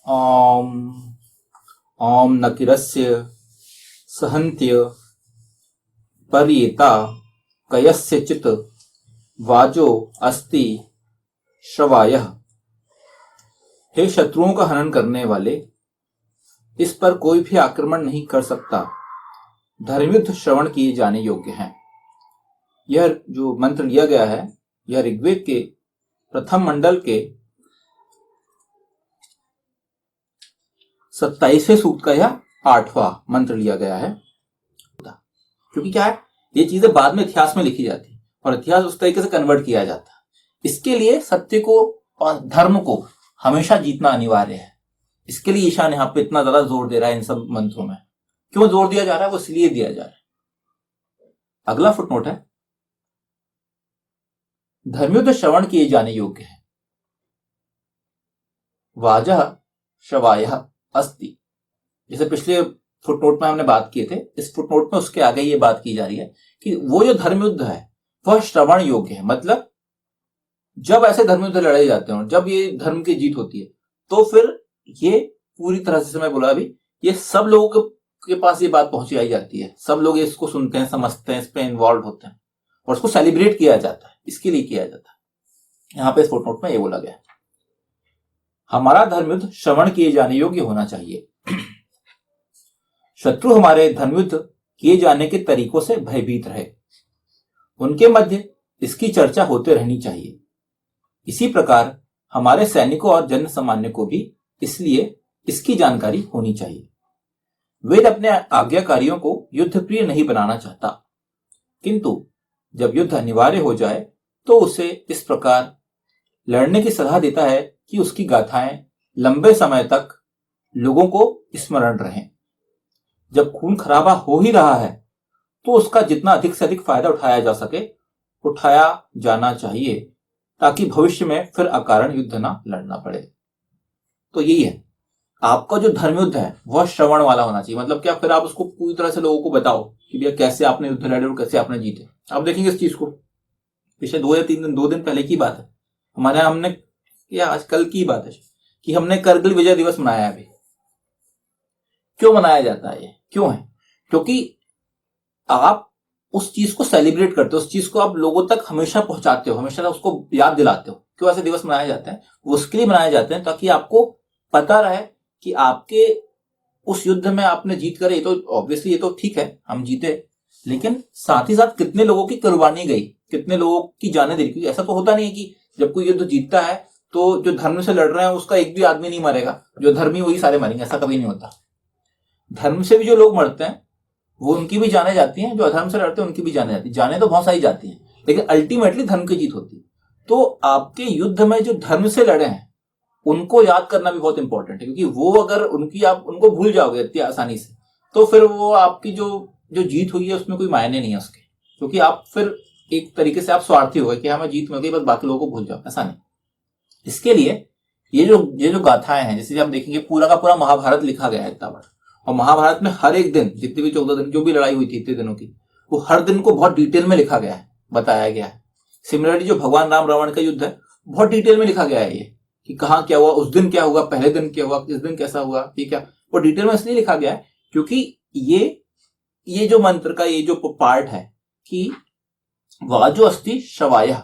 ॐ ॐ नकिरस्य सहन्त्य पर्येता कयस्यचित् वाजो अस्ति श्रवायः। हे शत्रुओं का हनन करने वाले, इस पर कोई भी आक्रमण नहीं कर सकता। धर्मयुद्ध श्रवण किए जाने योग्य हैं। यह जो मंत्र लिया गया है, यह ऋग्वेद के प्रथम मंडल के 27वें सूक्त का यह 8वां मंत्र लिया गया है। क्योंकि क्या है, ये चीजें बाद में इतिहास में लिखी जाती है और इतिहास उस तरीके से कन्वर्ट किया जाता है। इसके लिए सत्य को और धर्म को हमेशा जीतना अनिवार्य है। इसके लिए ईशान यहाँ पे इतना ज्यादा जोर दे रहा है इन सब मंत्रों में। क्यों जोर दिया जा रहा है? वो इसलिए दिया जा रहा है। अगला फुटनोट है, धर्मयुद्ध श्रवण किए जाने योग्य है। वाजः श्रवायः अस्ति। जैसे पिछले फुटनोट में हमने बात किए थे, इस फुटनोट में उसके आगे ये बात की जा रही है कि वो जो धर्मयुद्ध है वह श्रवण योग्य है। मतलब जब ऐसे धर्मयुद्ध लड़े जाते हैं, जब ये धर्म की जीत होती है, तो फिर ये पूरी तरह से, मैं बोला अभी, ये सब लोगों के पास ये बात पहुंचाई जाती है। सब लोग इसको सुनते हैं, समझते हैं, इस पे इन्वॉल्व होते हैं और उसको सेलिब्रेट किया जाता है। इसके लिए किया जाता है। यहां पे इस फुटनोट में ये बोला गया है, हमारा धर्मयुद्ध श्रवण किए जाने योग्य होना चाहिए। शत्रु हमारे धर्मयुद्ध किए जाने के तरीकों से भयभीत रहे, उनके मध्य इसकी चर्चा होते रहनी चाहिए। इसी प्रकार हमारे सैनिकों और जन सामान्य को भी इसलिए इसकी जानकारी होनी चाहिए। वेद अपने आज्ञाकारियों को युद्ध प्रिय नहीं बनाना चाहता, किंतु जब युद्ध अनिवार्य हो जाए तो उसे इस प्रकार लड़ने की सलाह देता है कि उसकी गाथाएं लंबे समय तक लोगों को स्मरण रहें। जब खून खराबा हो ही रहा है तो उसका जितना अधिक से अधिक फायदा उठाया जा सके उठाया जाना चाहिए, ताकि भविष्य में फिर अकारण युद्ध ना लड़ना पड़े। तो यही है, आपका जो धर्मयुद्ध है वह श्रवण वाला होना चाहिए। मतलब क्या, फिर आप उसको पूरी तरह से लोगों को बताओ कि भैया कैसे आपने युद्ध लड़े और कैसे आपने जीते। आप देखेंगे इस चीज को, पिछले 2 या 3 दिन, 2 दिन पहले की बात है हमारे यहाँ, हमने या आजकल की बात है कि हमने करगिल विजय दिवस मनाया है। अभी क्यों मनाया जाता है? ये क्यों है? क्योंकि आप उस चीज को सेलिब्रेट करते हो, उस चीज को आप लोगों तक हमेशा पहुंचाते हो, हमेशा उसको याद दिलाते हो। क्यों ऐसे दिवस मनाए जाते हैं? वो उसके लिए मनाए जाते हैं ताकि आपको पता रहे कि आपके उस युद्ध में आपने जीत करे। ये तो ऑब्वियसली, ये तो ठीक है, हम जीते, लेकिन साथ ही साथ कितने लोगों की कुर्बानी गई, कितने लोगों की जाने दी। क्योंकि ऐसा तो होता नहीं है कि जब कोई युद्ध जीतता है तो जो धर्म से लड़ रहे हैं उसका एक भी आदमी नहीं मरेगा, जो धर्मी वही सारे मरेंगे। ऐसा कभी नहीं होता। धर्म से भी जो लोग मरते हैं वो उनकी भी जाने जाती हैं, जो अधर्म से लड़ते हैं उनकी भी जाने जाती है। जाने तो बहुत सारी जाती हैं, लेकिन अल्टीमेटली धर्म की जीत होती है। तो आपके युद्ध में जो धर्म से लड़े हैं उनको याद करना भी बहुत इंपॉर्टेंट है, क्योंकि वो अगर आप उनको भूल जाओगे इतनी आसानी से तो फिर वो आपकी जो जीत हुई है उसमें कोई मायने नहीं है उसके। क्योंकि आप फिर एक तरीके से आप स्वार्थी हो गए कि हाँ मैं जीत मिल गई, बस बाकी लोगों को भूल जाओ। ऐसा नहीं। इसके लिए ये जो गाथाएं हैं, जैसे आप देखेंगे पूरा का पूरा महाभारत लिखा गया है इतना बड़ा, और महाभारत में हर एक दिन, जितनी भी 14 दिन जो भी लड़ाई हुई थी इतने दिनों की, वो हर दिन को बहुत डिटेल में लिखा गया है, बताया गया है। सिमिलरली जो भगवान राम रावण का युद्ध है बहुत डिटेल में लिखा गया है, ये कि कहाँ क्या हुआ, उस दिन क्या हुआ, पहले दिन क्या हुआ, इस दिन कैसा हुआ, ठीक है। वो डिटेल में इसलिए लिखा गया है क्योंकि ये जो मंत्र का ये जो पार्ट है कि वाजो अस्ति श्रवायः,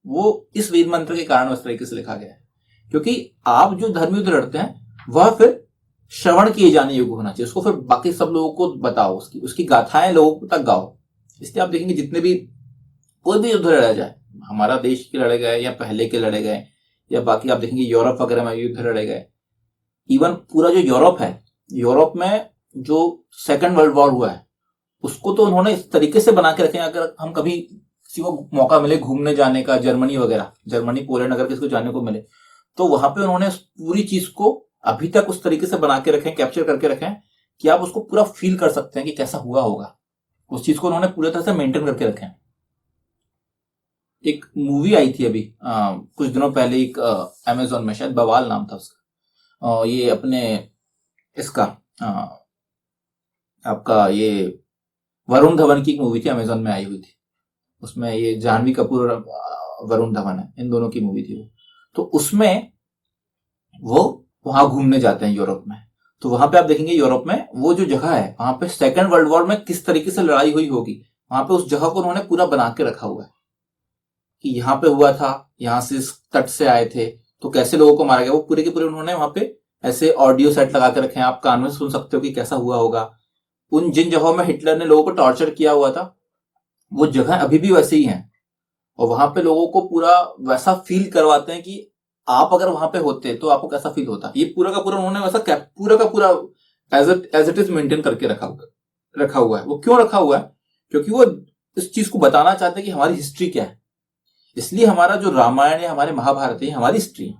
वो इस वेद मंत्र के कारण उस तरीके से लिखा गया है। क्योंकि आप जो धर्मयुद्ध लड़ते हैं वह फिर श्रवण किए जाने योग्य होना चाहिए। उसको फिर बाकी सब लोगों को बताओ, उसकी गाथाएं लोगों तक गाओ। इसलिए आप देखेंगे जितने भी कोई भी युद्ध लड़ा जाए, हमारा देश के लड़े गए या पहले के लड़े गए, या बाकी आप देखेंगे यूरोप वगैरह में युद्ध लड़े गए, इवन पूरा जो यूरोप है, यूरोप में जो सेकंड वर्ल्ड वॉर हुआ है उसको तो उन्होंने इस तरीके से बना के रखे। अगर हम कभी किसी को मौका मिले घूमने जाने का, जर्मनी वगैरह, जर्मनी पोलैंड अगर किसी को जाने को मिले, तो वहां पे उन्होंने पूरी चीज को अभी तक उस तरीके से बना के रखें, कैप्चर करके रखें कि आप उसको पूरा फील कर सकते हैं कि कैसा हुआ होगा। उस चीज को उन्होंने पूरी तरह से मेंटेन करके रखें। एक मूवी आई थी अभी कुछ दिनों पहले, एक अमेजोन में, शायद बवाल नाम था उसका। ये अपने इसका आपका ये वरुण धवन की एक मूवी थी, अमेजोन में आई हुई थी। उसमें ये जानवी कपूर और वरुण धवन है, इन दोनों की मूवी थी वो। तो उसमें वो वहां घूमने जाते हैं यूरोप में, तो वहां पे आप देखेंगे यूरोप में वो जो जगह है वहां पे सेकेंड वर्ल्ड वॉर में किस तरीके से लड़ाई हुई होगी, वहां पे उस जगह को उन्होंने पूरा बना के रखा हुआ है कि यहाँ पे हुआ था, यहाँ से इस तट से आए थे तो कैसे लोगों को मारा गया, वो पूरे के पूरे उन्होंने वहां पे ऐसे ऑडियो सेट लगा के रखे हैं, आप कान में सुन सकते हो कि कैसा हुआ होगा। उन जिन जगहों में हिटलर ने लोगों को टॉर्चर किया हुआ था वो जगह अभी भी वैसे ही हैं, और वहां पे लोगों को पूरा वैसा फील करवाते हैं कि आप अगर वहां पे होते तो आपको कैसा फील होता। ये पूरा का पूरा उन्होंने वैसा पूरा का पूरा एज इट इज मेंटेन करके रखा हुआ है। वो क्यों रखा हुआ है? क्योंकि वो इस चीज को बताना चाहते हैं कि हमारी हिस्ट्री क्या है। इसलिए हमारा जो रामायण है, हमारे महाभारत है, हमारी हिस्ट्री है।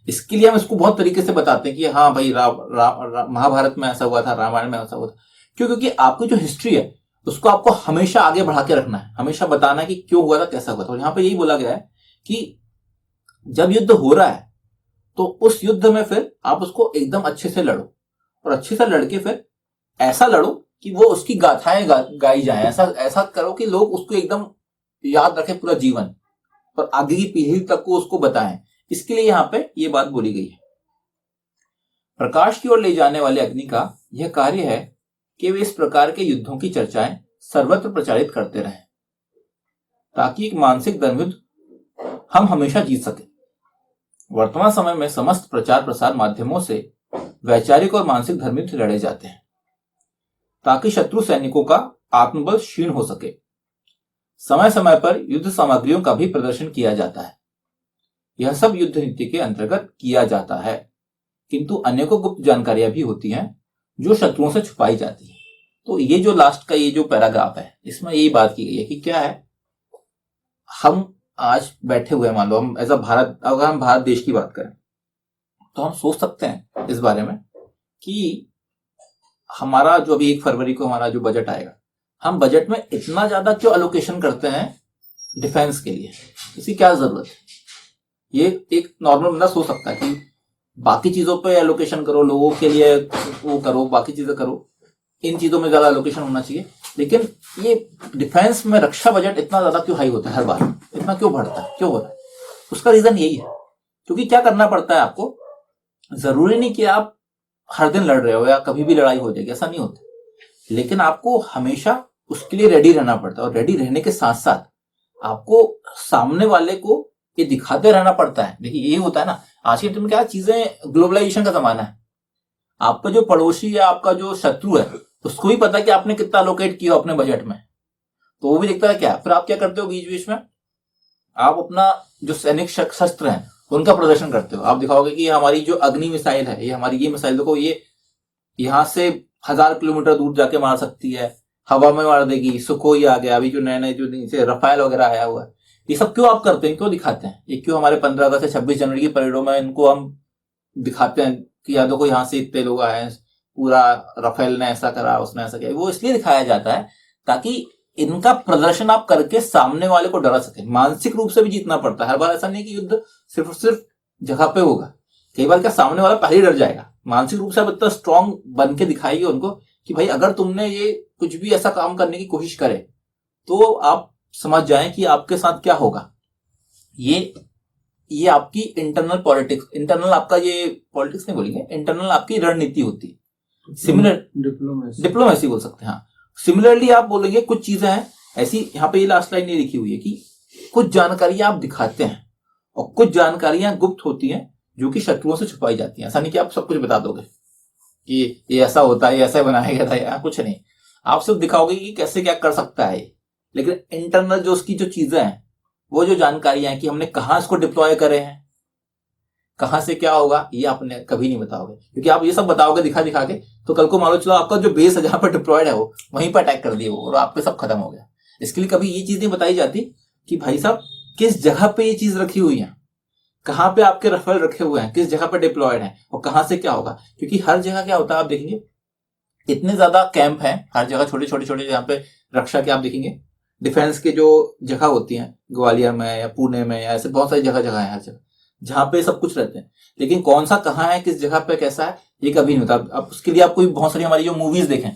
इसके लिए हम इसको बहुत तरीके से बताते हैं कि हाँ भाई महाभारत में ऐसा हुआ था, रामायण में ऐसा हुआ था। क्यों? क्योंकि आपकी जो हिस्ट्री है उसको आपको हमेशा आगे बढ़ा के रखना है, हमेशा बताना है कि क्यों हुआ था, कैसा हुआ था। और यहाँ पे यही बोला गया है कि जब युद्ध हो रहा है तो उस युद्ध में फिर आप उसको एकदम अच्छे से लड़ो, और अच्छे से लड़के फिर ऐसा लड़ो कि वो उसकी गाथाएं गाई जाए। ऐसा करो कि लोग उसको एकदम याद रखें पूरा जीवन, और आगे की पीढ़ी तक को उसको बताएं। इसके लिए यहाँ पे ये बात बोली गई है। प्रकाश की ओर ले जाने वाले अग्नि का यह कार्य है कि वे इस प्रकार के युद्धों की चर्चाएं सर्वत्र प्रचारित करते रहें, ताकि एक मानसिक द्वंद्व हम हमेशा जीत सके। वर्तमान समय में समस्त प्रचार प्रसार माध्यमों से वैचारिक और मानसिक धर्मयुद्ध लड़े जाते हैं, ताकि शत्रु सैनिकों का आत्मबल क्षीण हो सके। समय समय पर युद्ध सामग्रियों का भी प्रदर्शन किया जाता है। यह सब युद्ध नीति के अंतर्गत किया जाता है, किंतु अनेकों गुप्त जानकारियां भी होती हैं जो शत्रुओं से छुपाई जाती है। तो ये जो लास्ट का ये जो पैराग्राफ है इसमें यही बात की गई है कि क्या है, हम आज बैठे हुए हैं, मान लो हम एज अ भारत, अगर हम भारत देश की बात करें तो हम सोच सकते हैं इस बारे में कि हमारा जो अभी 1 फरवरी को हमारा जो बजट आएगा, हम बजट में इतना ज्यादा क्यों एलोकेशन करते हैं डिफेंस के लिए, इसकी क्या जरूरत है? ये एक नॉर्मल बंदा सोच सकता है कि बाकी चीजों पे एलोकेशन करो, लोगों के लिए वो करो, बाकी चीजें करो, इन चीजों में ज्यादा एलोकेशन होना चाहिए। लेकिन ये डिफेंस में रक्षा बजट इतना ज्यादा क्यों हाई होता है, हर बार इतना क्यों बढ़ता है, क्यों हो रहा है? उसका रीजन यही है क्योंकि क्या करना पड़ता है आपको, जरूरी नहीं कि आप हर दिन लड़ रहे हो या कभी भी लड़ाई हो जाएगी, ऐसा नहीं होता, लेकिन आपको हमेशा उसके लिए रेडी रहना पड़ता है। और रेडी रहने के साथ साथ आपको सामने वाले को ये दिखाते रहना पड़ता है। देखिए ये होता है ना, आज के टाइम में क्या चीजें, ग्लोबलाइजेशन का जमाना है, आपका जो पड़ोसी या आपका जो शत्रु है उसको भी पता है कि आपने कितना अलोकेट किया अपने बजट में, तो वो भी देखता है क्या। फिर आप क्या करते हो, बीच बीच में आप अपना जो सैनिक शस्त्र हैं उनका प्रदर्शन करते हो। आप दिखाओगे कि हमारी जो अग्नि मिसाइल है, ये हमारी ये मिसाइल देखो, ये यहां से 1000 किलोमीटर दूर जाके मार सकती है, हवा में मार देगी। सुखोई आ गया, अभी जो नए नए जो नीचे रफाल वगैरह आया हुआ है, ये सब क्यों आप करते हैं, क्यों दिखाते हैं? ये क्यों हमारे 15 अगस्त से 26 जनवरी की परेडों में इनको हम दिखाते हैं कि यार देखो यहाँ से इतने लोग आए हैं, पूरा रफेल ने ऐसा करा, उसने ऐसा किया। वो इसलिए दिखाया जाता है ताकि इनका प्रदर्शन आप करके सामने वाले को डरा सके। मानसिक रूप से भी जीतना पड़ता है हर बार, ऐसा नहीं कि युद्ध सिर्फ जगह पे होगा। कई बार क्या सामने वाला पहले डर जाएगा, मानसिक रूप से आप इतना स्ट्रांग बन के दिखाइए उनको कि भाई अगर तुमने ये कुछ भी ऐसा काम करने की कोशिश करे तो आप समझ जाएं कि आपके साथ क्या होगा। ये आपकी इंटरनल पॉलिटिक्स, इंटरनल आपका ये पॉलिटिक्स नहीं बोलेंगे, इंटरनल आपकी रणनीति होती है। सिमिलर डिप्लोमेसी बोल सकते हैं। हाँ, सिमिलरली आप बोलेंगे कुछ चीजें हैं ऐसी, यहाँ पे ये लास्ट लाइन ये लिखी हुई है कि कुछ जानकारियां आप दिखाते हैं और कुछ जानकारियां गुप्त होती हैं जो कि शत्रुओं से छुपाई जाती हैं। ऐसा नहीं कि आप सब कुछ बता दोगे कि ये ऐसा होता है, ये ऐसा बनाया गया था, या कुछ नहीं, आप सिर्फ दिखाओगे कि कैसे क्या कर सकता है। लेकिन इंटरनल जो उसकी जो चीजें हैं, वो जो जानकारियां हैं कि हमने कहाँ इसको डिप्लॉय करे हैं, कहां से क्या होगा, ये आपने कभी नहीं बताओगे। क्योंकि आप ये सब बताओगे दिखा दिखा के तो कल को मान लो चलो आपका जो बेस है जहां पर डिप्लॉयड है वो वहीं पर अटैक कर दिए वो, और आप पे सब खत्म हो गया। इसके लिए कभी ये चीज नहीं बताई जाती कि भाई साहब किस जगह पे ये चीज रखी हुई है, कहाँ पे आपके रफेल रखे हुए हैं, किस जगह पे डिप्लॉयड है और कहां से क्या होगा। क्योंकि हर जगह क्या होता है, आप देखेंगे इतने ज्यादा कैंप हैं हर जगह, छोटे छोटे छोटे, जहाँ पे रक्षा के आप देखेंगे डिफेंस के जो जगह होती हैं, ग्वालियर में या पुणे में या ऐसे बहुत सारी जगह जगह है हर जगह जहाँ पे सब कुछ रहते हैं। लेकिन कौन सा कहाँ है, किस जगह पे कैसा है, ये कभी नहीं होता। अब उसके लिए आप कोई बहुत सारी हमारी जो मूवीज देखें,